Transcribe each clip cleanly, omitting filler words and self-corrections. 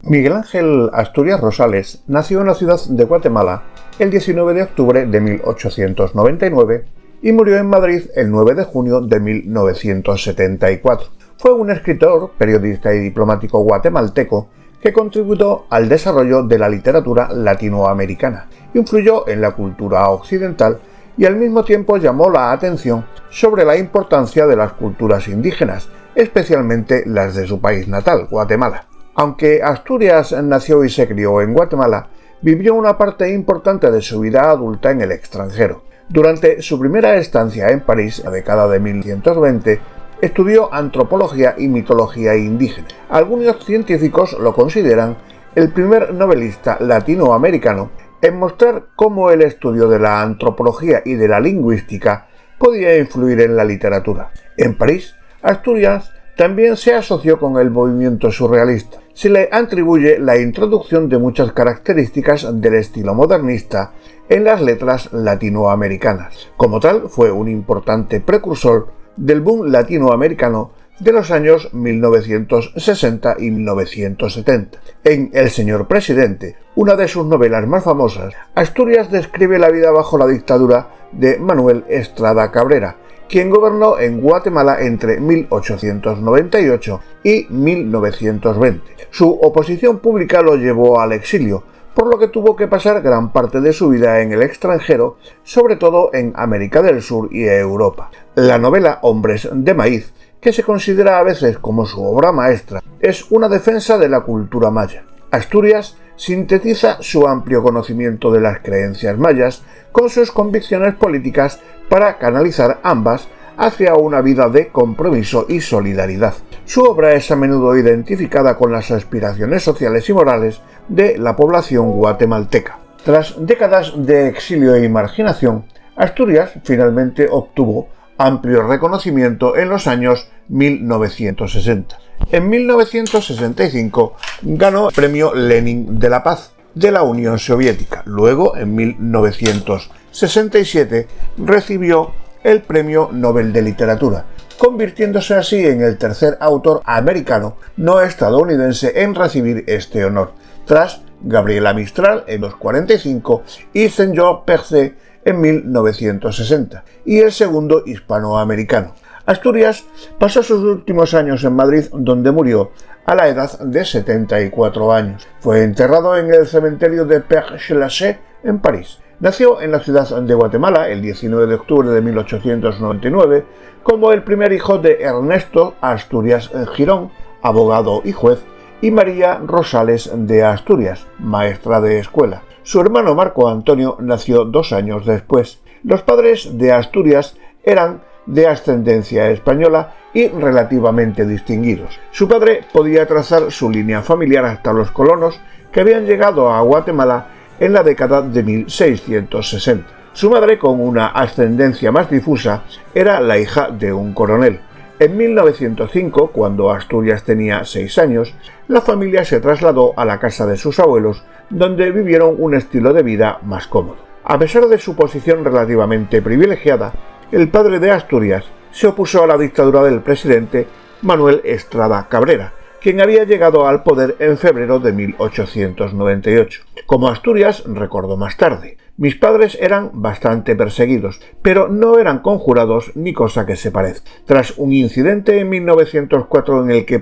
Miguel Ángel Asturias Rosales nació en la ciudad de Guatemala el 19 de octubre de 1899 y murió en Madrid el 9 de junio de 1974. Fue un escritor, periodista y diplomático guatemalteco que contribuyó al desarrollo de la literatura latinoamericana, influyó en la cultura occidental y al mismo tiempo llamó la atención sobre la importancia de las culturas indígenas, especialmente las de su país natal, Guatemala. Aunque Asturias nació y se crió en Guatemala, vivió una parte importante de su vida adulta en el extranjero. Durante su primera estancia en París, en la década de 1920, estudió antropología y mitología indígena. Algunos científicos lo consideran el primer novelista latinoamericano en mostrar cómo el estudio de la antropología y de la lingüística podía influir en la literatura. En París, Asturias también se asoció con el movimiento surrealista. Se le atribuye la introducción de muchas características del estilo modernista en las letras latinoamericanas. Como tal, fue un importante precursor del boom latinoamericano de los años 1960 y 1970. En El señor presidente, una de sus novelas más famosas, Asturias describe la vida bajo la dictadura de Manuel Estrada Cabrera, quien gobernó en Guatemala entre 1898 y 1920. Su oposición pública lo llevó al exilio, por lo que tuvo que pasar gran parte de su vida en el extranjero, sobre todo en América del Sur y Europa. La novela Hombres de Maíz, que se considera a veces como su obra maestra, es una defensa de la cultura maya. Asturias sintetiza su amplio conocimiento de las creencias mayas con sus convicciones políticas para canalizar ambas hacia una vida de compromiso y solidaridad. Su obra es a menudo identificada con las aspiraciones sociales y morales de la población guatemalteca. Tras décadas de exilio y marginación, Asturias finalmente obtuvo amplio reconocimiento en los años 1960. En 1965 ganó el Premio Lenin de la Paz de la Unión Soviética. Luego, en 1967, recibió el Premio Nobel de Literatura, convirtiéndose así en el tercer autor americano no estadounidense en recibir este honor, tras Gabriela Mistral en 1945 y Saint-Georges Percé en 1960, y el segundo hispanoamericano. Asturias pasó sus últimos años en Madrid, donde murió a la edad de 74 años. Fue enterrado en el cementerio de Père-Lachaise en París. Nació en la ciudad de Guatemala el 19 de octubre de 1899 como el primer hijo de Ernesto Asturias Girón, abogado y juez, y María Rosales de Asturias, maestra de escuela. Su hermano Marco Antonio nació 2 años después. Los padres de Asturias eran de ascendencia española y relativamente distinguidos. Su padre podía trazar su línea familiar hasta los colonos que habían llegado a Guatemala en la década de 1660. Su madre, con una ascendencia más difusa, era la hija de un coronel. En 1905, cuando Asturias tenía 6 años, la familia se trasladó a la casa de sus abuelos, donde vivieron un estilo de vida más cómodo. A pesar de su posición relativamente privilegiada, el padre de Asturias se opuso a la dictadura del presidente Manuel Estrada Cabrera, quien había llegado al poder en febrero de 1898. Como Asturias recordó más tarde, mis padres eran bastante perseguidos, pero no eran conjurados ni cosa que se parezca. Tras un incidente en 1904 en el que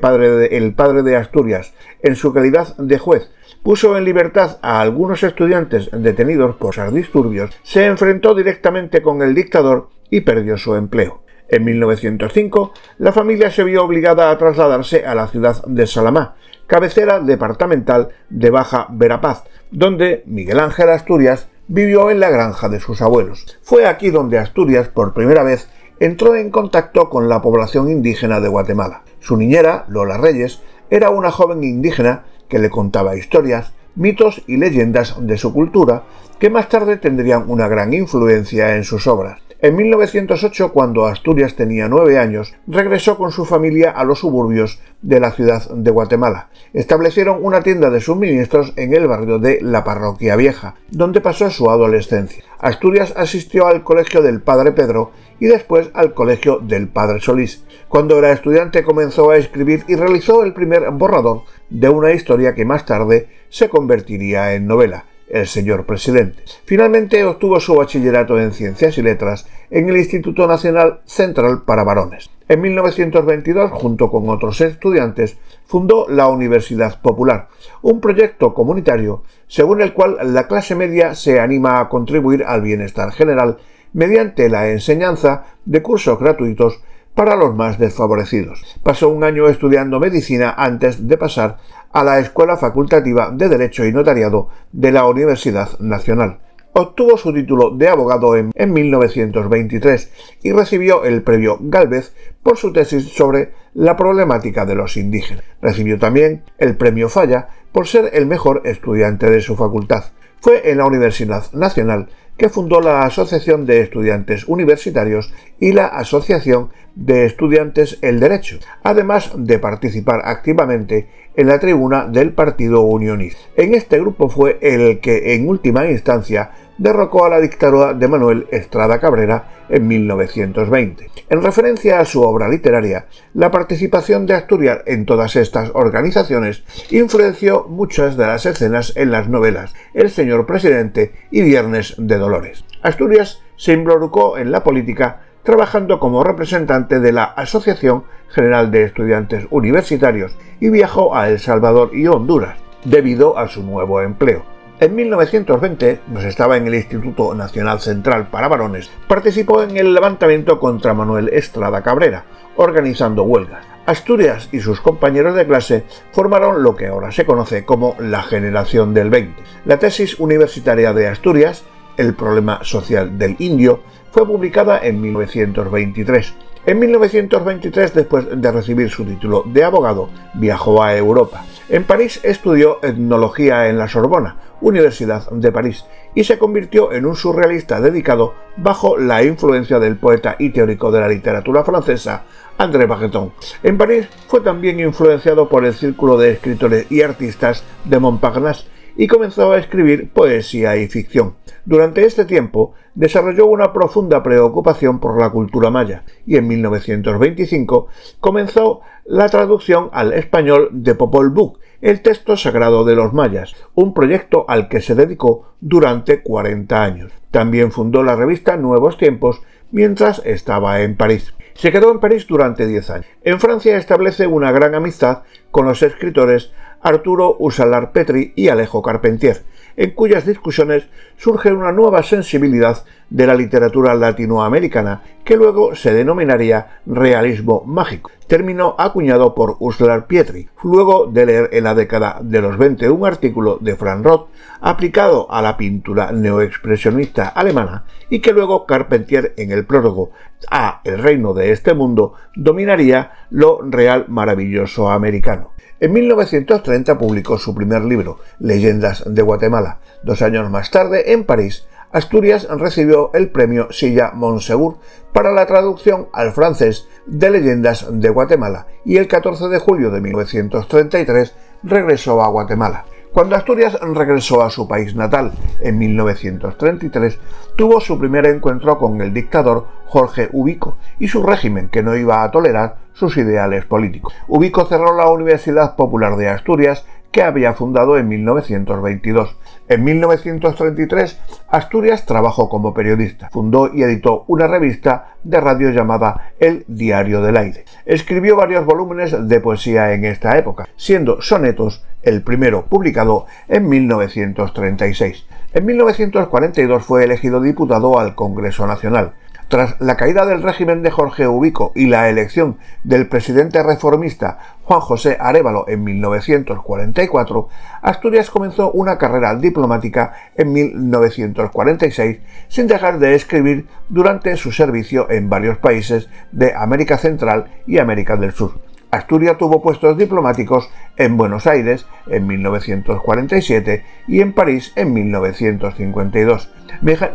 el padre de Asturias, en su calidad de juez, puso en libertad a algunos estudiantes detenidos por disturbios, se enfrentó directamente con el dictador y perdió su empleo. En 1905, la familia se vio obligada a trasladarse a la ciudad de Salamá, cabecera departamental de Baja Verapaz, donde Miguel Ángel Asturias vivió en la granja de sus abuelos. Fue aquí donde Asturias, por primera vez, entró en contacto con la población indígena de Guatemala. Su niñera, Lola Reyes, era una joven indígena que le contaba historias, mitos y leyendas de su cultura, que más tarde tendrían una gran influencia en sus obras. En 1908, cuando Asturias tenía 9 años, regresó con su familia a los suburbios de la ciudad de Guatemala. Establecieron una tienda de suministros en el barrio de La Parroquia Vieja, donde pasó su adolescencia. Asturias asistió al colegio del Padre Pedro y después al colegio del Padre Solís. Cuando era estudiante comenzó a escribir y realizó el primer borrador de una historia que más tarde se convertiría en novela, El señor presidente. Finalmente obtuvo su bachillerato en Ciencias y Letras en el Instituto Nacional Central para Varones. En 1922, junto con otros estudiantes, fundó la Universidad Popular, un proyecto comunitario según el cual la clase media se anima a contribuir al bienestar general mediante la enseñanza de cursos gratuitos para los más desfavorecidos. Pasó un año estudiando medicina antes de pasar a la Escuela Facultativa de Derecho y Notariado de la Universidad Nacional. Obtuvo su título de abogado en 1923 y recibió el premio Gálvez por su tesis sobre la problemática de los indígenas. Recibió también el premio Falla por ser el mejor estudiante de su facultad. Fue en la Universidad Nacional que fundó la Asociación de Estudiantes Universitarios y la Asociación de Estudiantes El Derecho, además de participar activamente en la tribuna del Partido Unionista. En este grupo fue el que, en última instancia, derrocó a la dictadura de Manuel Estrada Cabrera en 1920. En referencia a su obra literaria, la participación de Asturias en todas estas organizaciones influenció muchas de las escenas en las novelas El señor presidente y Viernes de Dolores. Asturias se involucró en la política trabajando como representante de la Asociación General de Estudiantes Universitarios y viajó a El Salvador y Honduras debido a su nuevo empleo. En 1920, pues estaba en el Instituto Nacional Central para Varones, participó en el levantamiento contra Manuel Estrada Cabrera, organizando huelgas. Asturias y sus compañeros de clase formaron lo que ahora se conoce como la Generación del 20. La tesis universitaria de Asturias, El problema social del indio, fue publicada en 1923. En 1923, después de recibir su título de abogado, viajó a Europa. En París estudió etnología en la Sorbona, Universidad de París, y se convirtió en un surrealista dedicado bajo la influencia del poeta y teórico de la literatura francesa, André Breton. En París fue también influenciado por el círculo de escritores y artistas de Montparnasse y comenzó a escribir poesía y ficción. Durante este tiempo desarrolló una profunda preocupación por la cultura maya y en 1925 comenzó la traducción al español de Popol Vuh, el texto sagrado de los mayas, un proyecto al que se dedicó durante 40 años. También fundó la revista Nuevos Tiempos mientras estaba en París. Se quedó en París durante 10 años. En Francia establece una gran amistad con los escritores Arturo Uslar Petri y Alejo Carpentier, en cuyas discusiones surge una nueva sensibilidad de la literatura latinoamericana que luego se denominaría realismo mágico, término acuñado por Uslar Petri, luego de leer en la década de los 20 un artículo de Frank Roth aplicado a la pintura neoexpresionista alemana y que luego Carpentier en el prólogo a El reino de este mundo dominaría lo real maravilloso americano. En 1930 publicó su primer libro, Leyendas de Guatemala. 2 años más tarde, en París, Asturias recibió el premio Silla Montsegur para la traducción al francés de Leyendas de Guatemala y el 14 de julio de 1933 regresó a Guatemala. Cuando Asturias regresó a su país natal en 1933, tuvo su primer encuentro con el dictador Jorge Ubico y su régimen, que no iba a tolerar sus ideales políticos. Ubico cerró la Universidad Popular de Asturias, que había fundado en 1922. En 1933, Asturias trabajó como periodista. Fundó y editó una revista de radio llamada El Diario del Aire. Escribió varios volúmenes de poesía en esta época, siendo Sonetos el primero publicado en 1936. En 1942 fue elegido diputado al Congreso Nacional. Tras la caída del régimen de Jorge Ubico y la elección del presidente reformista Juan José Arévalo en 1944, Asturias comenzó una carrera diplomática en 1946 sin dejar de escribir durante su servicio en varios países de América Central y América del Sur. Asturias tuvo puestos diplomáticos en Buenos Aires en 1947 y en París en 1952.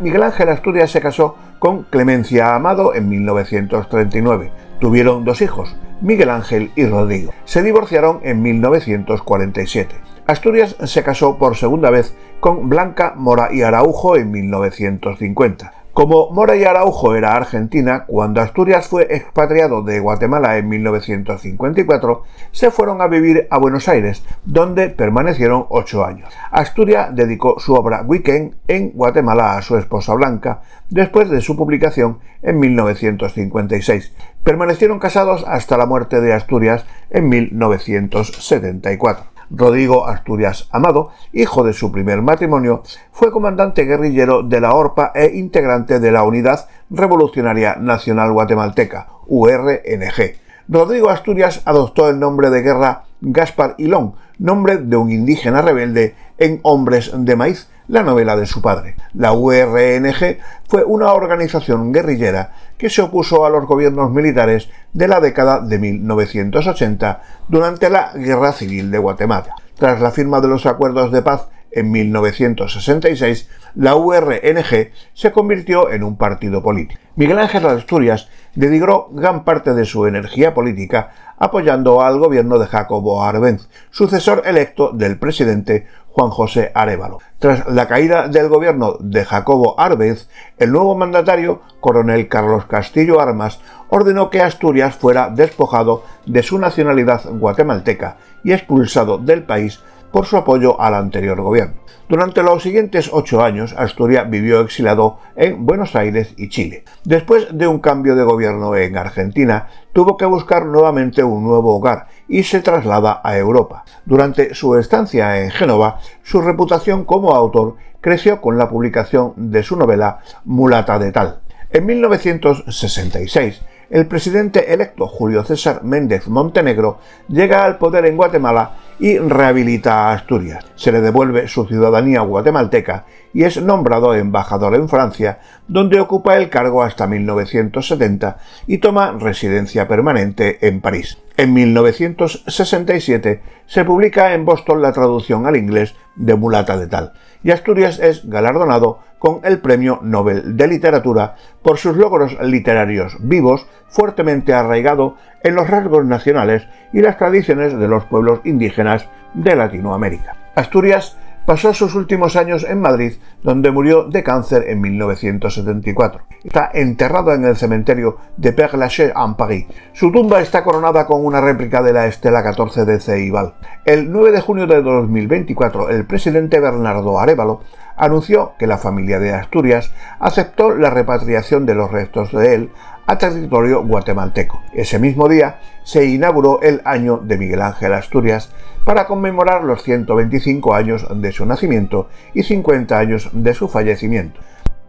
Miguel Ángel Asturias se casó con Clemencia Amado en 1939. Tuvieron 2 hijos, Miguel Ángel y Rodrigo. Se divorciaron en 1947. Asturias se casó por segunda vez con Blanca Mora y Araujo en 1950. Como Mora y Araujo era argentina, cuando Asturias fue expatriado de Guatemala en 1954, se fueron a vivir a Buenos Aires, donde permanecieron 8 años. Asturias dedicó su obra Weekend en Guatemala a su esposa Blanca, después de su publicación en 1956. Permanecieron casados hasta la muerte de Asturias en 1974. Rodrigo Asturias Amado, hijo de su primer matrimonio, fue comandante guerrillero de la ORPA e integrante de la Unidad Revolucionaria Nacional Guatemalteca, URNG. Rodrigo Asturias adoptó el nombre de guerra Gaspar Hilón, nombre de un indígena rebelde en Hombres de Maíz, la novela de su padre. La URNG fue una organización guerrillera que se opuso a los gobiernos militares de la década de 1980 durante la Guerra Civil de Guatemala. Tras la firma de los acuerdos de paz en 1966, la URNG se convirtió en un partido político. Miguel Ángel Asturias dedicó gran parte de su energía política apoyando al gobierno de Jacobo Arbenz, sucesor electo del presidente Juan José Arévalo. Tras la caída del gobierno de Jacobo Arbenz, el nuevo mandatario, coronel Carlos Castillo Armas, ordenó que Asturias fuera despojado de su nacionalidad guatemalteca y expulsado del país por su apoyo al anterior gobierno. Durante los siguientes 8 años, Asturias vivió exilado en Buenos Aires y Chile. Después de un cambio de gobierno en Argentina, tuvo que buscar nuevamente un nuevo hogar y se traslada a Europa. Durante su estancia en Génova, su reputación como autor creció con la publicación de su novela Mulata de Tal. En 1966, el presidente electo Julio César Méndez Montenegro llega al poder en Guatemala y rehabilita a Asturias. Se le devuelve su ciudadanía guatemalteca y es nombrado embajador en Francia, donde ocupa el cargo hasta 1970 y toma residencia permanente en París. En 1967 se publica en Boston la traducción al inglés de Mulata de Tal, y Asturias es galardonado con el Premio Nobel de Literatura por sus logros literarios vivos, fuertemente arraigado en los rasgos nacionales y las tradiciones de los pueblos indígenas de Latinoamérica. Asturias pasó sus últimos años en Madrid, donde murió de cáncer en 1974. Está enterrado en el cementerio de Père-Lachaise en París. Su tumba está coronada con una réplica de la estela 14 de Ceibal. El 9 de junio de 2024, el presidente Bernardo Arévalo anunció que la familia de Asturias aceptó la repatriación de los restos de él a territorio guatemalteco. Ese mismo día se inauguró el Año de Miguel Ángel Asturias para conmemorar los 125 años de su nacimiento y 50 años de su fallecimiento.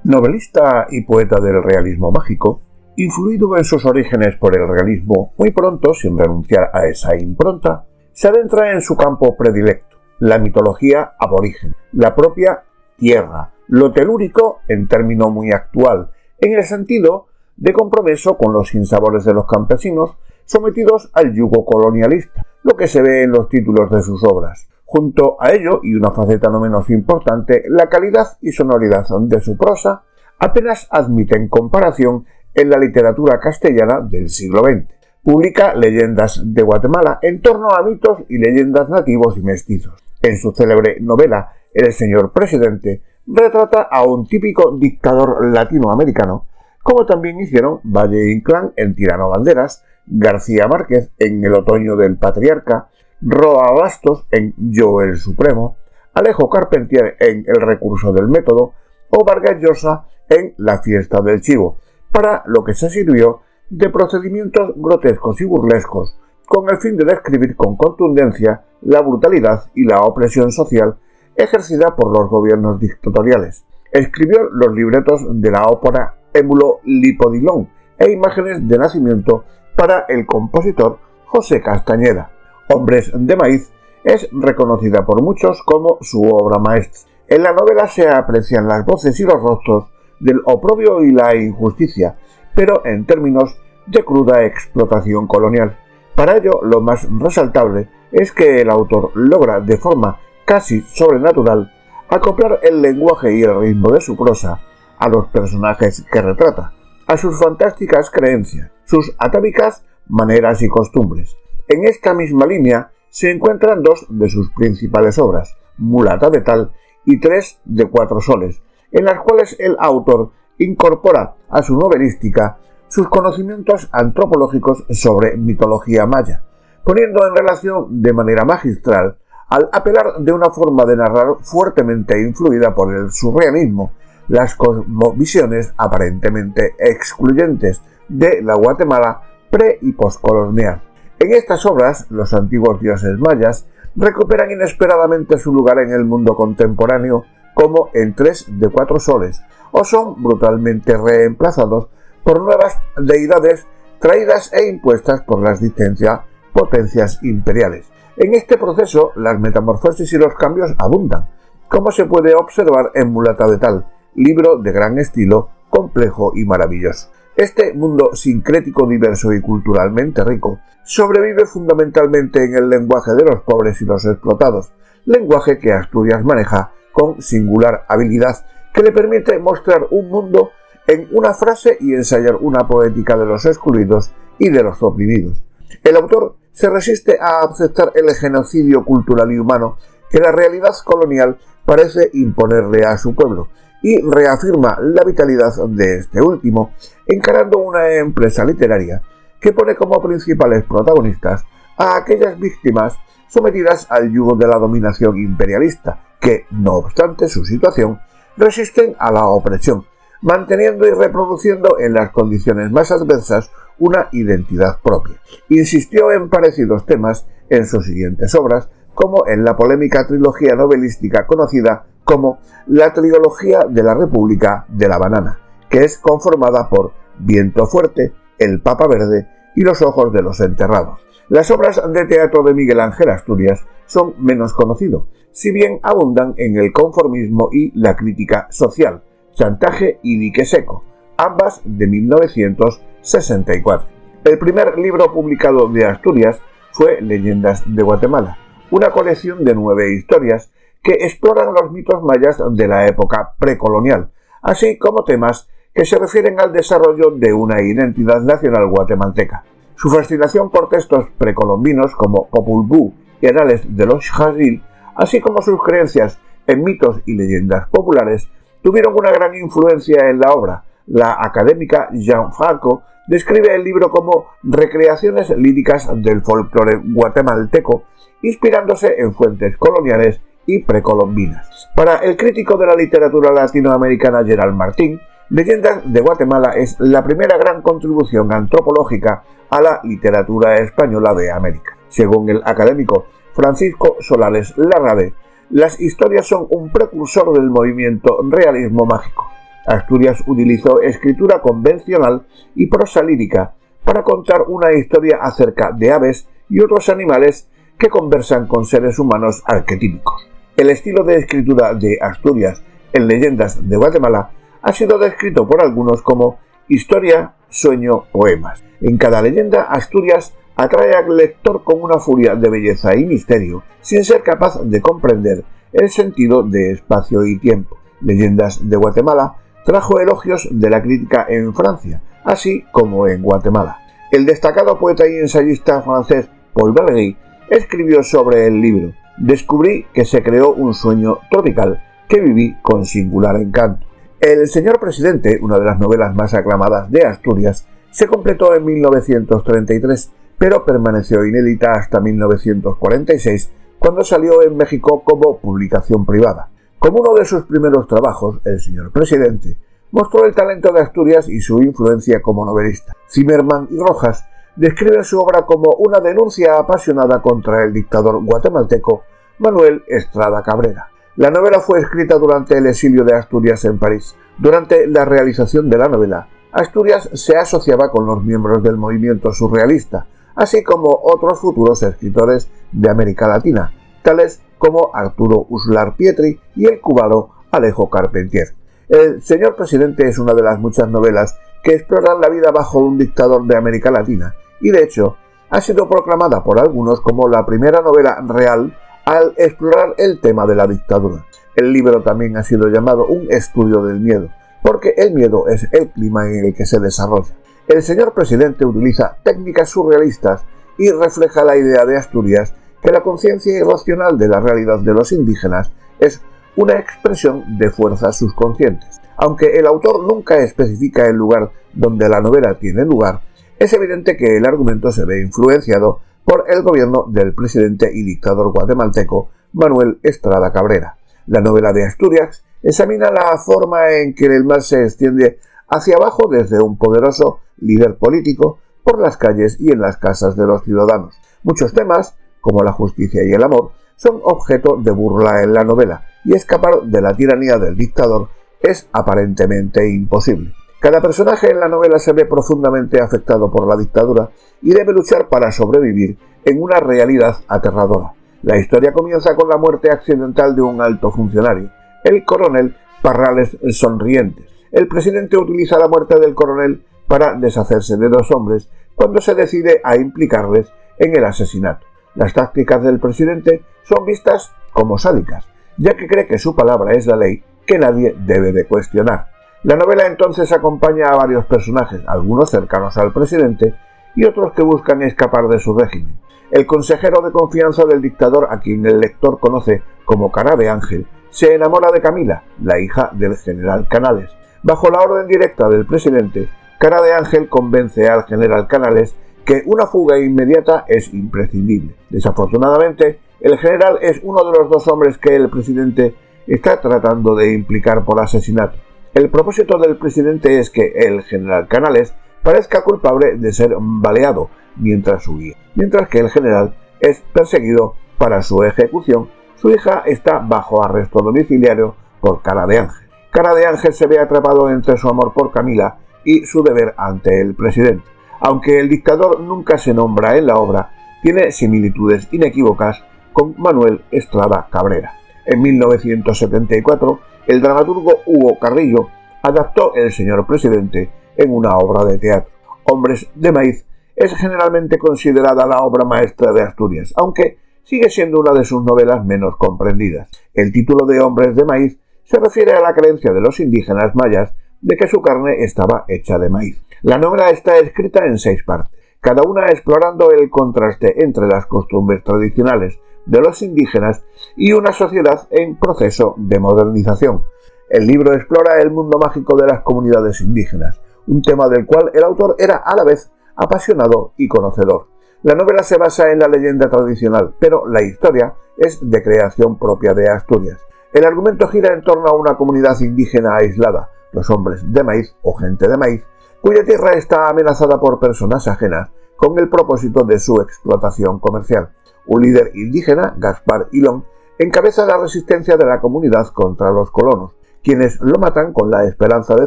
Novelista y poeta del realismo mágico, influido en sus orígenes por el realismo, muy pronto, sin renunciar a esa impronta, se adentra en su campo predilecto, la mitología aborigen, la propia tierra, lo telúrico en término muy actual, en el sentido de compromiso con los sinsabores de los campesinos sometidos al yugo colonialista, lo que se ve en los títulos de sus obras. Junto a ello, y una faceta no menos importante, la calidad y sonoridad de su prosa apenas admiten comparación en la literatura castellana del siglo XX. Publica Leyendas de Guatemala en torno a mitos y leyendas nativos y mestizos. En su célebre novela El señor presidente, retrata a un típico dictador latinoamericano, como también hicieron Valle Inclán en Tirano Banderas, García Márquez en El otoño del patriarca, Roa Bastos en Yo el Supremo, Alejo Carpentier en El recurso del método o Vargas Llosa en La fiesta del chivo, para lo que se sirvió de procedimientos grotescos y burlescos, con el fin de describir con contundencia la brutalidad y la opresión social ejercida por los gobiernos dictatoriales. Escribió los libretos de la ópera Émulo Lipodilón e imágenes de nacimiento para el compositor José Castañeda. Hombres de Maíz es reconocida por muchos como su obra maestra. En la novela se aprecian las voces y los rostros del oprobio y la injusticia, pero en términos de cruda explotación colonial. Para ello, lo más resaltable es que el autor logra de forma casi sobrenatural acoplar el lenguaje y el ritmo de su prosa a los personajes que retrata, a sus fantásticas creencias, sus atávicas maneras y costumbres. En esta misma línea se encuentran dos de sus principales obras, Mulata de Tal y Tres de Cuatro Soles, en las cuales el autor incorpora a su novelística sus conocimientos antropológicos sobre mitología maya, poniendo en relación de manera magistral al apelar de una forma de narrar fuertemente influida por el surrealismo, las cosmovisiones aparentemente excluyentes de la Guatemala pre- y postcolonial. En estas obras, los antiguos dioses mayas recuperan inesperadamente su lugar en el mundo contemporáneo como en Tres de Cuatro Soles, o son brutalmente reemplazados por nuevas deidades traídas e impuestas por las distintas potencias imperiales. En este proceso, las metamorfosis y los cambios abundan, como se puede observar en Mulata de Tal, libro de gran estilo, complejo y maravilloso. Este mundo sincrético, diverso y culturalmente rico sobrevive fundamentalmente en el lenguaje de los pobres y los explotados, lenguaje que Asturias maneja con singular habilidad que le permite mostrar un mundo en una frase y ensayar una poética de los excluidos y de los oprimidos. El autor se resiste a aceptar el genocidio cultural y humano que la realidad colonial parece imponerle a su pueblo y reafirma la vitalidad de este último, encarando una empresa literaria que pone como principales protagonistas a aquellas víctimas sometidas al yugo de la dominación imperialista, que, no obstante su situación, resisten a la opresión, manteniendo y reproduciendo en las condiciones más adversas una identidad propia. Insistió en parecidos temas en sus siguientes obras, como en la polémica trilogía novelística conocida como la Trilogía de la República de la Banana, que es conformada por Viento Fuerte, El Papa Verde y Los Ojos de los Enterrados. Las obras de teatro de Miguel Ángel Asturias son menos conocidas, si bien abundan en el conformismo y la crítica social, Chantaje y Dique Seco, ambas de 1964. El primer libro publicado de Asturias fue Leyendas de Guatemala, una colección de 9 historias que exploran los mitos mayas de la época precolonial, así como temas que se refieren al desarrollo de una identidad nacional guatemalteca. Su fascinación por textos precolombinos como Popol Vuh y Anales de los Xajil, así como sus creencias en mitos y leyendas populares, tuvieron una gran influencia en la obra. La académica Jean Franco describe el libro como recreaciones líricas del folclore guatemalteco, inspirándose en fuentes coloniales y precolombinas. Para el crítico de la literatura latinoamericana Gerald Martín, Leyendas de Guatemala es la primera gran contribución antropológica a la literatura española de América. Según el académico Francisco Solales Larrade, las historias son un precursor del movimiento realismo mágico. Asturias utilizó escritura convencional y prosa lírica para contar una historia acerca de aves y otros animales que conversan con seres humanos arquetípicos. El estilo de escritura de Asturias en Leyendas de Guatemala ha sido descrito por algunos como historia, sueño, poemas. En cada leyenda, Asturias atrae al lector con una furia de belleza y misterio, sin ser capaz de comprender el sentido de espacio y tiempo. Leyendas de Guatemala trajo elogios de la crítica en Francia, así como en Guatemala. El destacado poeta y ensayista francés Paul Valéry escribió sobre el libro: descubrí que se creó un sueño tropical que viví con singular encanto. El señor presidente, una de las novelas más aclamadas de Asturias, se completó en 1933, pero permaneció inédita hasta 1946, cuando salió en México como publicación privada. Como uno de sus primeros trabajos, el señor presidente mostró el talento de Asturias y su influencia como novelista. Zimmerman y Rojas describen su obra como una denuncia apasionada contra el dictador guatemalteco Manuel Estrada Cabrera. La novela fue escrita durante el exilio de Asturias en París. Durante la realización de la novela, Asturias se asociaba con los miembros del movimiento surrealista, así como otros futuros escritores de América Latina, tales como Arturo Uslar Pietri y el cubano Alejo Carpentier. El señor presidente es una de las muchas novelas que exploran la vida bajo un dictador de América Latina, y de hecho, Ha sido proclamada por algunos como la primera novela real al explorar el tema de la dictadura. El libro también ha sido llamado un estudio del miedo, porque el miedo es el clima en el que se desarrolla. El señor presidente utiliza técnicas surrealistas y refleja la idea de Asturias que la conciencia irracional de la realidad de los indígenas es una expresión de fuerzas subconscientes. Aunque el autor nunca especifica el lugar donde la novela tiene lugar, es evidente que el argumento se ve influenciado por el gobierno del presidente y dictador guatemalteco Manuel Estrada Cabrera. La novela de Asturias examina la forma en que el mal se extiende hacia abajo desde un poderoso líder político por las calles y en las casas de los ciudadanos. Muchos temas, como la justicia y el amor, son objeto de burla en la novela, y escapar de la tiranía del dictador es aparentemente imposible. Cada personaje en la novela se ve profundamente afectado por la dictadura y debe luchar para sobrevivir en una realidad aterradora. La historia comienza con la muerte accidental de un alto funcionario, el coronel Parrales Sonrientes. El presidente utiliza la muerte del coronel para deshacerse de dos hombres cuando se decide a implicarles en el asesinato. Las tácticas del presidente son vistas como sádicas, ya que cree que su palabra es la ley que nadie debe de cuestionar. La novela entonces acompaña a varios personajes, algunos cercanos al presidente y otros que buscan escapar de su régimen. El consejero de confianza del dictador, a quien el lector conoce como Cara de Ángel, se enamora de Camila, la hija del general Canales. Bajo la orden directa del presidente, Cara de Ángel convence al general Canales que una fuga inmediata es imprescindible. Desafortunadamente, el general es uno de los dos hombres que el presidente está tratando de implicar por asesinato. El propósito del presidente es que el general Canales parezca culpable de ser baleado mientras huía. Mientras que el general es perseguido para su ejecución, su hija está bajo arresto domiciliario por Cara de Ángel. Cara de Ángel se ve atrapado entre su amor por Camila y su deber ante el presidente. Aunque el dictador nunca se nombra en la obra, tiene similitudes inequívocas con Manuel Estrada Cabrera. En 1974, el dramaturgo Hugo Carrillo adaptó El señor presidente en una obra de teatro. Hombres de maíz es generalmente considerada la obra maestra de Asturias, aunque sigue siendo una de sus novelas menos comprendidas. El título de Hombres de maíz se refiere a la creencia de los indígenas mayas de que su carne estaba hecha de maíz. La novela está escrita en 6 partes, cada una explorando el contraste entre las costumbres tradicionales de los indígenas y una sociedad en proceso de modernización. El libro explora el mundo mágico de las comunidades indígenas, un tema del cual el autor era a la vez apasionado y conocedor. La novela se basa en la leyenda tradicional, pero la historia es de creación propia de Asturias. El argumento gira en torno a una comunidad indígena aislada, los hombres de maíz o gente de maíz, cuya tierra está amenazada por personas ajenas con el propósito de su explotación comercial. Un líder indígena, Gaspar Ilón, encabeza la resistencia de la comunidad contra los colonos, quienes lo matan con la esperanza de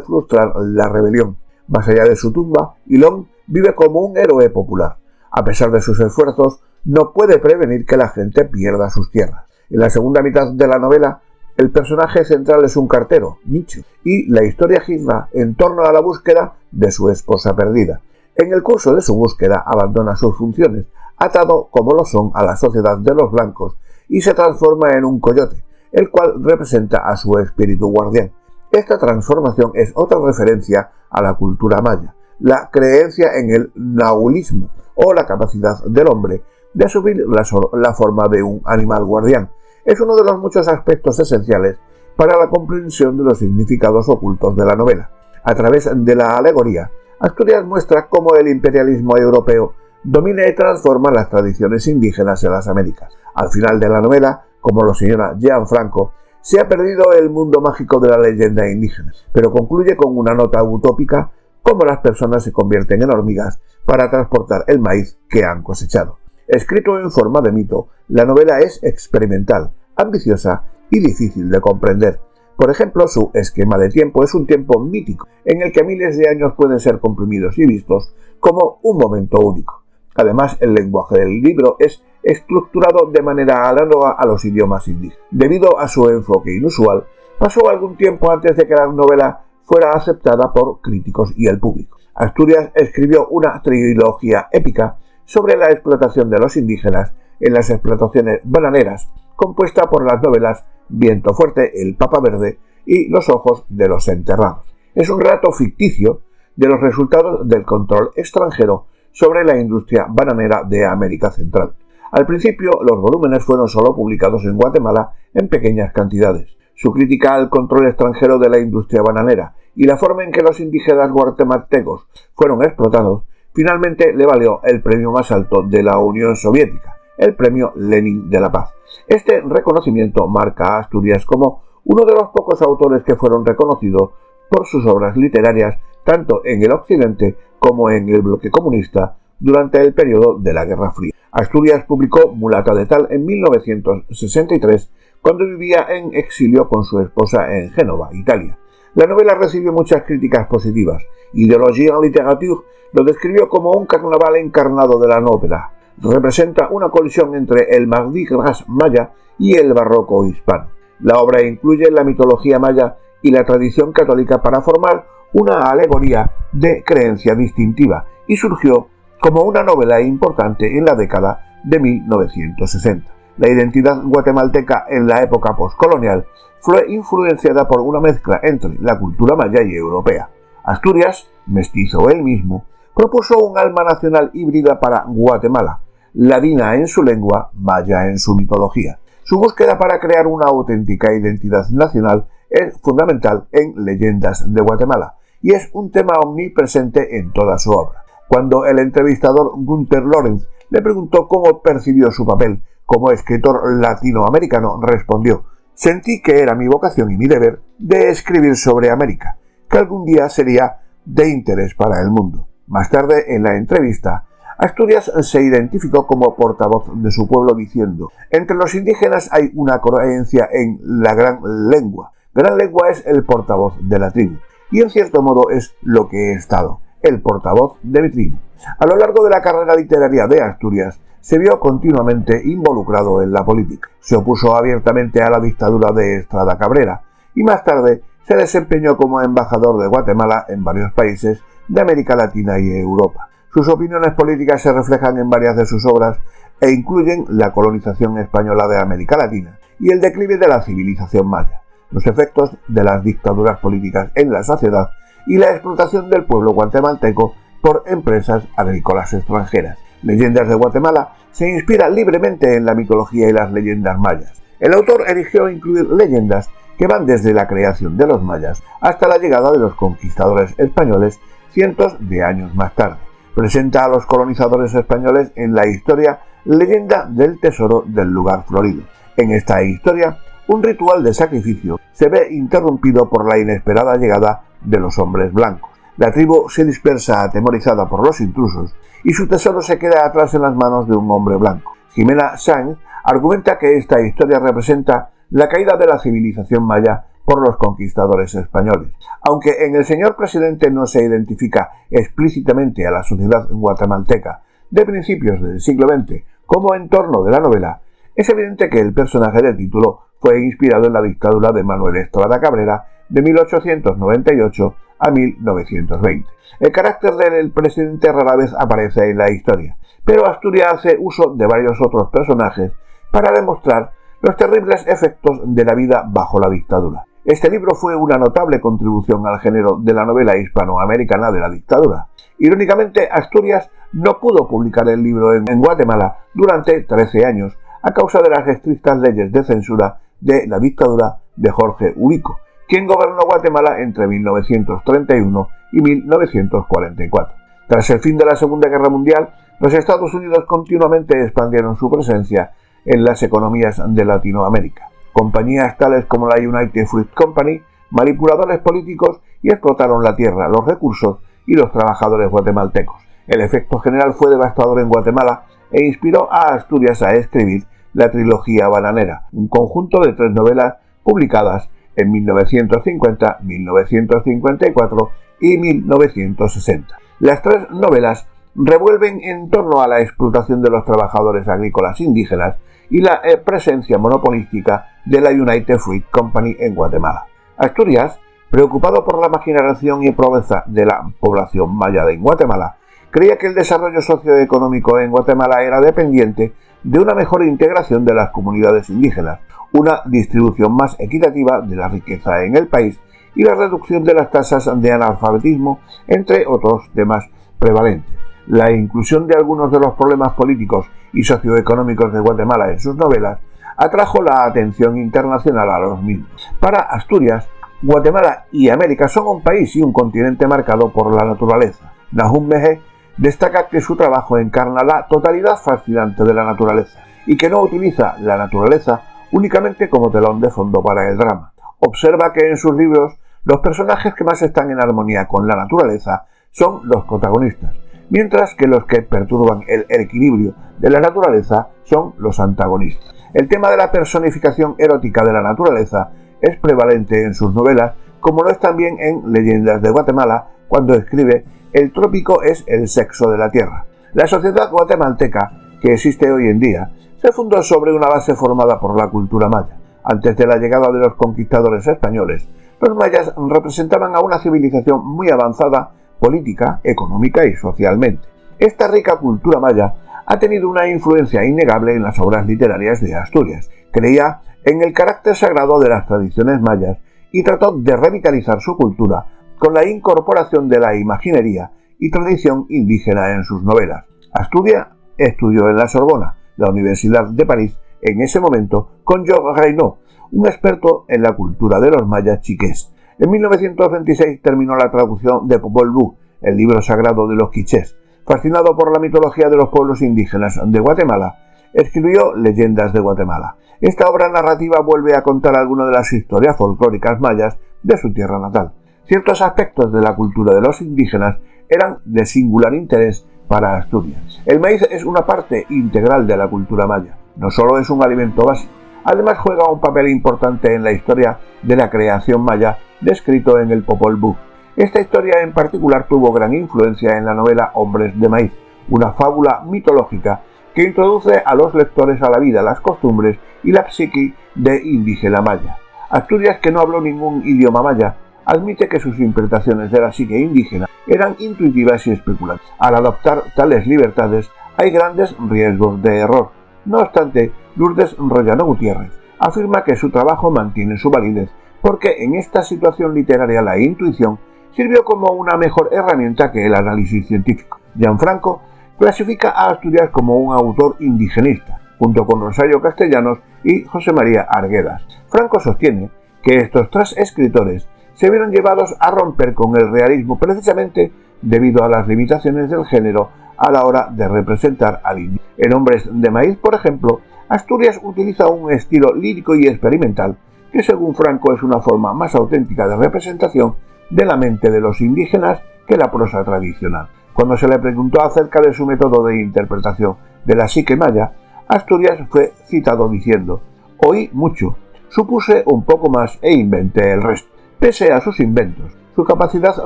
frustrar la rebelión. Más allá de su tumba, Ilón vive como un héroe popular. A pesar de sus esfuerzos, no puede prevenir que la gente pierda sus tierras. En la segunda mitad de la novela, el personaje central es un cartero, Micho, y la historia gira en torno a la búsqueda de su esposa perdida. En el curso de su búsqueda abandona sus funciones, atado como lo son a la sociedad de los blancos, y se transforma en un coyote, el cual representa a su espíritu guardián. Esta transformación es otra referencia a la cultura maya, la creencia en el nahualismo o la capacidad del hombre de asumir la forma de un animal guardián. Es uno de los muchos aspectos esenciales para la comprensión de los significados ocultos de la novela. A través de la alegoría, Asturias muestra cómo el imperialismo europeo domina y transforma las tradiciones indígenas en las Américas. Al final de la novela, como lo señala Gianfranco, se ha perdido el mundo mágico de la leyenda indígena, pero concluye con una nota utópica cómo las personas se convierten en hormigas para transportar el maíz que han cosechado. Escrito en forma de mito, la novela es experimental, ambiciosa y difícil de comprender. Por ejemplo, su esquema de tiempo es un tiempo mítico, en el que miles de años pueden ser comprimidos y vistos como un momento único. Además, el lenguaje del libro es estructurado de manera análoga a los idiomas indígenas. Debido a su enfoque inusual, pasó algún tiempo antes de que la novela fuera aceptada por críticos y el público. Asturias escribió una trilogía épica sobre la explotación de los indígenas en las explotaciones bananeras, compuesta por las novelas Viento Fuerte, El Papa Verde y Los Ojos de los Enterrados. Es un relato ficticio de los resultados del control extranjero sobre la industria bananera de América Central. Al principio, los volúmenes fueron solo publicados en Guatemala en pequeñas cantidades. Su crítica al control extranjero de la industria bananera y la forma en que los indígenas guatemaltecos fueron explotados, finalmente le valió el premio más alto de la Unión Soviética, el Premio Lenin de la Paz. Este reconocimiento marca a Asturias como uno de los pocos autores que fueron reconocidos por sus obras literarias tanto en el Occidente como en el bloque comunista durante el periodo de la Guerra Fría. Asturias publicó Mulata de Tal en 1963, cuando vivía en exilio con su esposa en Génova, Italia. La novela recibió muchas críticas positivas. Ideologie en littérature lo describió como un carnaval encarnado de la ópera. Representa una colisión entre el Mardi Gras maya y el barroco hispano. La obra incluye la mitología maya y la tradición católica para formar una alegoría de creencia distintiva y surgió como una novela importante en la década de 1960. La identidad guatemalteca en la época postcolonial fue influenciada por una mezcla entre la cultura maya y europea. Asturias, mestizo él mismo, propuso un alma nacional híbrida para Guatemala, ladina en su lengua, maya en su mitología. Su búsqueda para crear una auténtica identidad nacional es fundamental en Leyendas de Guatemala y es un tema omnipresente en toda su obra. Cuando el entrevistador Gunther Lorenz le preguntó cómo percibió su papel como escritor latinoamericano, respondió: «Sentí que era mi vocación y mi deber de escribir sobre América, que algún día sería de interés para el mundo». Más tarde, en la entrevista, Asturias se identificó como portavoz de su pueblo diciendo: «Entre los indígenas hay una creencia en la gran lengua. Gran lengua es el portavoz de la tribu, y en cierto modo es lo que he estado, el portavoz de mi tribu». A lo largo de la carrera literaria de Asturias, se vio continuamente involucrado en la política. Se opuso abiertamente a la dictadura de Estrada Cabrera y más tarde se desempeñó como embajador de Guatemala en varios países de América Latina y Europa. Sus opiniones políticas se reflejan en varias de sus obras e incluyen la colonización española de América Latina y el declive de la civilización maya, los efectos de las dictaduras políticas en la sociedad y la explotación del pueblo guatemalteco por empresas agrícolas extranjeras. Leyendas de Guatemala se inspira libremente en la mitología y las leyendas mayas. El autor eligió incluir leyendas que van desde la creación de los mayas hasta la llegada de los conquistadores españoles cientos de años más tarde. Presenta a los colonizadores españoles en la historia Leyenda del Tesoro del Lugar Florido. En esta historia, un ritual de sacrificio se ve interrumpido por la inesperada llegada de los hombres blancos. La tribu se dispersa atemorizada por los intrusos y su tesoro se queda atrás en las manos de un hombre blanco. Jimena Sáenz argumenta que esta historia representa la caída de la civilización maya por los conquistadores españoles. Aunque en El Señor Presidente no se identifica explícitamente a la sociedad guatemalteca de principios del siglo XX como entorno de la novela, es evidente que el personaje del título fue inspirado en la dictadura de Manuel Estrada Cabrera de 1898 a 1920. El carácter del presidente rara vez aparece en la historia, pero Asturias hace uso de varios otros personajes para demostrar los terribles efectos de la vida bajo la dictadura. Este libro fue una notable contribución al género de la novela hispanoamericana de la dictadura. Irónicamente, Asturias no pudo publicar el libro en Guatemala durante 13 años a causa de las estrictas leyes de censura de la dictadura de Jorge Ubico, quien gobernó Guatemala entre 1931 y 1944. Tras el fin de la Segunda Guerra Mundial, los Estados Unidos continuamente expandieron su presencia en las economías de Latinoamérica. Compañías tales como la United Fruit Company, manipuladores políticos y explotaron la tierra, los recursos y los trabajadores guatemaltecos. El efecto general fue devastador en Guatemala e inspiró a Asturias a escribir la trilogía bananera, un conjunto de 3 novelas publicadas en 1950, 1954 y 1960. Las 3 novelas revuelven en torno a la explotación de los trabajadores agrícolas indígenas y la presencia monopolística de la United Fruit Company en Guatemala. Asturias, preocupado por la marginación y pobreza de la población maya en Guatemala, creía que el desarrollo socioeconómico en Guatemala era dependiente de una mejor integración de las comunidades indígenas, una distribución más equitativa de la riqueza en el país y la reducción de las tasas de analfabetismo, entre otros temas prevalentes. La inclusión de algunos de los problemas políticos y socioeconómicos de Guatemala en sus novelas atrajo la atención internacional a los mismos. Para Asturias, Guatemala y América son un país y un continente marcado por la naturaleza. Nahum Meje destaca que su trabajo encarna la totalidad fascinante de la naturaleza y que no utiliza la naturaleza únicamente como telón de fondo para el drama. Observa que en sus libros los personajes que más están en armonía con la naturaleza son los protagonistas, mientras que los que perturban el equilibrio de la naturaleza son los antagonistas. El tema de la personificación erótica de la naturaleza es prevalente en sus novelas, como lo es también en Leyendas de Guatemala, cuando escribe «El trópico es el sexo de la tierra». La sociedad guatemalteca, que existe hoy en día, se fundó sobre una base formada por la cultura maya. Antes de la llegada de los conquistadores españoles, los mayas representaban a una civilización muy avanzada política, económica y socialmente. Esta rica cultura maya ha tenido una influencia innegable en las obras literarias de Asturias. Creía en el carácter sagrado de las tradiciones mayas y trató de revitalizar su cultura con la incorporación de la imaginería y tradición indígena en sus novelas. Asturias estudió en la Sorbona, la Universidad de París, en ese momento con Georges Reynaud, un experto en la cultura de los mayas chiqués. En 1926 terminó la traducción de Popol Vuh, el libro sagrado de los quichés. Fascinado por la mitología de los pueblos indígenas de Guatemala, escribió Leyendas de Guatemala. Esta obra narrativa vuelve a contar algunas de las historias folclóricas mayas de su tierra natal. Ciertos aspectos de la cultura de los indígenas eran de singular interés para Asturias. El maíz es una parte integral de la cultura maya. No solo es un alimento básico, además juega un papel importante en la historia de la creación maya descrito en el Popol Vuh. Esta historia en particular tuvo gran influencia en la novela Hombres de Maíz, una fábula mitológica que introduce a los lectores a la vida, las costumbres y la psique de indígena maya. Asturias, que no habló ningún idioma maya, admite que sus interpretaciones de la psique indígena eran intuitivas y especulativas. Al adoptar tales libertades hay grandes riesgos de error. No obstante, Lourdes Royano Gutiérrez afirma que su trabajo mantiene su validez porque en esta situación literaria la intuición sirvió como una mejor herramienta que el análisis científico. Gianfranco clasifica a Asturias como un autor indigenista, junto con Rosario Castellanos y José María Arguedas. Franco sostiene que estos tres escritores se vieron llevados a romper con el realismo precisamente debido a las limitaciones del género a la hora de representar al indio. En Hombres de Maíz, por ejemplo, Asturias utiliza un estilo lírico y experimental que, según Franco, es una forma más auténtica de representación de la mente de los indígenas que la prosa tradicional. Cuando se le preguntó acerca de su método de interpretación de la psique maya, Asturias fue citado diciendo: «Oí mucho, supuse un poco más e inventé el resto». Pese a sus inventos, su capacidad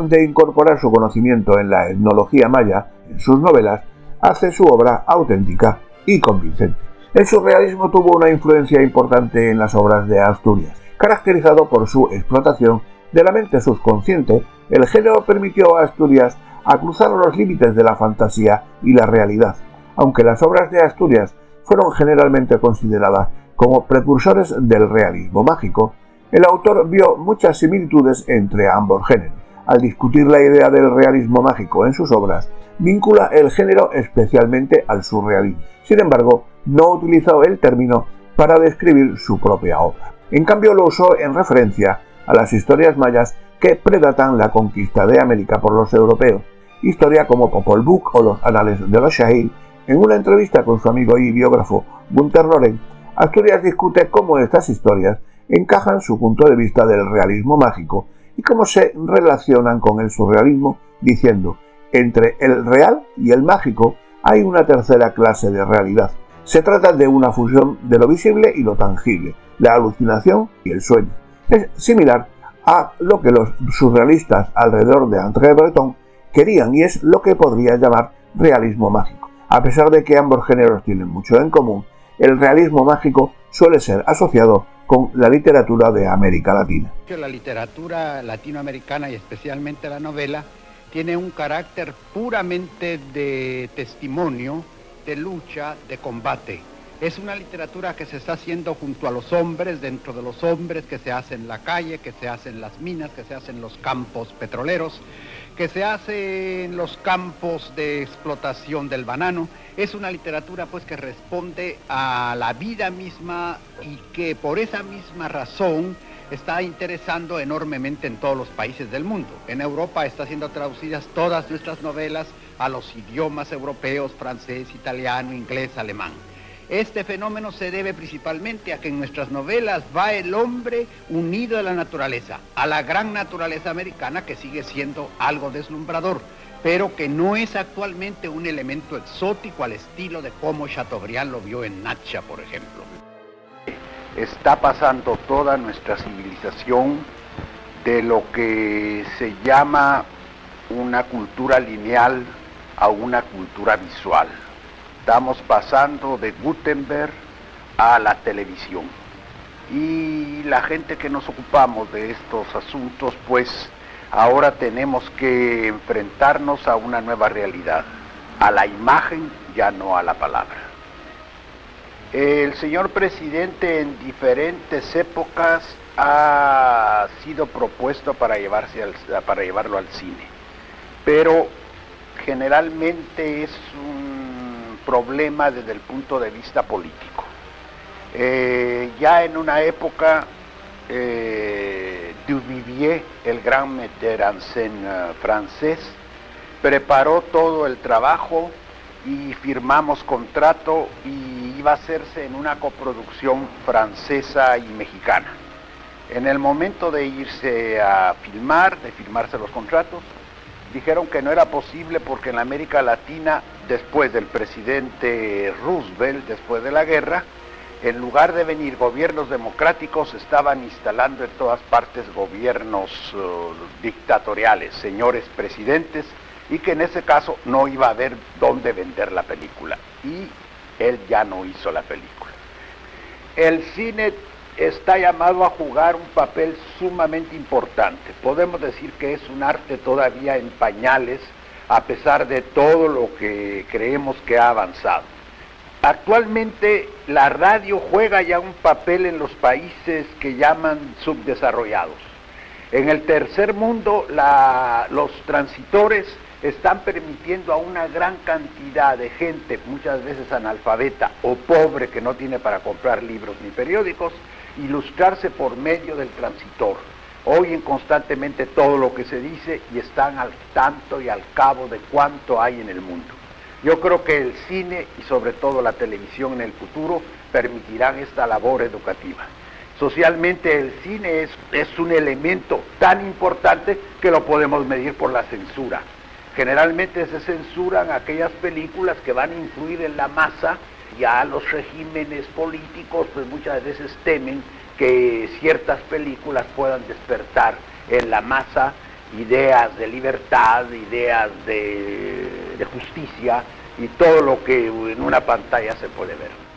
de incorporar su conocimiento en la etnología maya en sus novelas hace su obra auténtica y convincente. El surrealismo tuvo una influencia importante en las obras de Asturias. Caracterizado por su explotación de la mente subconsciente, el género permitió a Asturias a cruzar los límites de la fantasía y la realidad. Aunque las obras de Asturias fueron generalmente consideradas como precursores del realismo mágico, el autor vio muchas similitudes entre ambos géneros. Al discutir la idea del realismo mágico en sus obras, vincula el género especialmente al surrealismo. Sin embargo, no utilizó el término para describir su propia obra. En cambio, lo usó en referencia a las historias mayas que predatan la conquista de América por los europeos, historia como Popol Vuh o los Anales de los Shahil. En una entrevista con su amigo y biógrafo Gunter Loren, Asturias discute cómo estas historias encajan su punto de vista del realismo mágico y cómo se relacionan con el surrealismo, diciendo: entre el real y el mágico hay una tercera clase de realidad. Se trata de una fusión de lo visible y lo tangible, la alucinación y el sueño. Es similar a lo que los surrealistas alrededor de André Breton querían y es lo que podría llamar realismo mágico. A pesar de que ambos géneros tienen mucho en común, el realismo mágico suele ser asociado con la literatura de América Latina. La literatura latinoamericana y especialmente la novela tiene un carácter puramente de testimonio, de lucha, de combate. Es una literatura que se está haciendo junto a los hombres, dentro de los hombres, que se hace en la calle, que se hace en las minas, que se hace en los campos petroleros, que se hace en los campos de explotación del banano. Es una literatura pues que responde a la vida misma y que por esa misma razón está interesando enormemente en todos los países del mundo. En Europa está siendo traducidas todas nuestras novelas a los idiomas europeos, francés, italiano, inglés, alemán. Este fenómeno se debe principalmente a que en nuestras novelas va el hombre unido a la naturaleza, a la gran naturaleza americana, que sigue siendo algo deslumbrador, pero que no es actualmente un elemento exótico al estilo de cómo Chateaubriand lo vio en Natcha, por ejemplo. Está pasando toda nuestra civilización de lo que se llama una cultura lineal a una cultura visual. Estamos pasando de Gutenberg a la televisión. Y la gente que nos ocupamos de estos asuntos, pues ahora tenemos que enfrentarnos a una nueva realidad, a la imagen, ya no a la palabra. El señor presidente en diferentes épocas ha sido propuesto para llevarlo al cine, pero generalmente es un problema desde el punto de vista político. Ya en una época, Duvivier, el gran metteur en scène francés, preparó todo el trabajo y firmamos contrato y iba a hacerse en una coproducción francesa y mexicana. En el momento de irse a filmar, de firmarse los contratos, dijeron que no era posible porque en la América Latina, después del presidente Roosevelt, después de la guerra, en lugar de venir gobiernos democráticos, estaban instalando en todas partes gobiernos dictatoriales, señores presidentes, y que en ese caso no iba a haber dónde vender la película. Y él ya no hizo la película. El cine está llamado a jugar un papel sumamente importante. Podemos decir que es un arte todavía en pañales, a pesar de todo lo que creemos que ha avanzado. Actualmente la radio juega ya un papel en los países que llaman subdesarrollados. En el tercer mundo, los transitores están permitiendo a una gran cantidad de gente, muchas veces analfabeta o pobre, que no tiene para comprar libros ni periódicos, ilustrarse por medio del transitor. Oyen constantemente todo lo que se dice y están al tanto y al cabo de cuánto hay en el mundo. Yo creo que el cine y sobre todo la televisión en el futuro permitirán esta labor educativa. Socialmente el cine es un elemento tan importante que lo podemos medir por la censura. Generalmente se censuran aquellas películas que van a influir en la masa. Ya los regímenes políticos pues muchas veces temen que ciertas películas puedan despertar en la masa ideas de libertad, ideas de justicia y todo lo que en una pantalla se puede ver.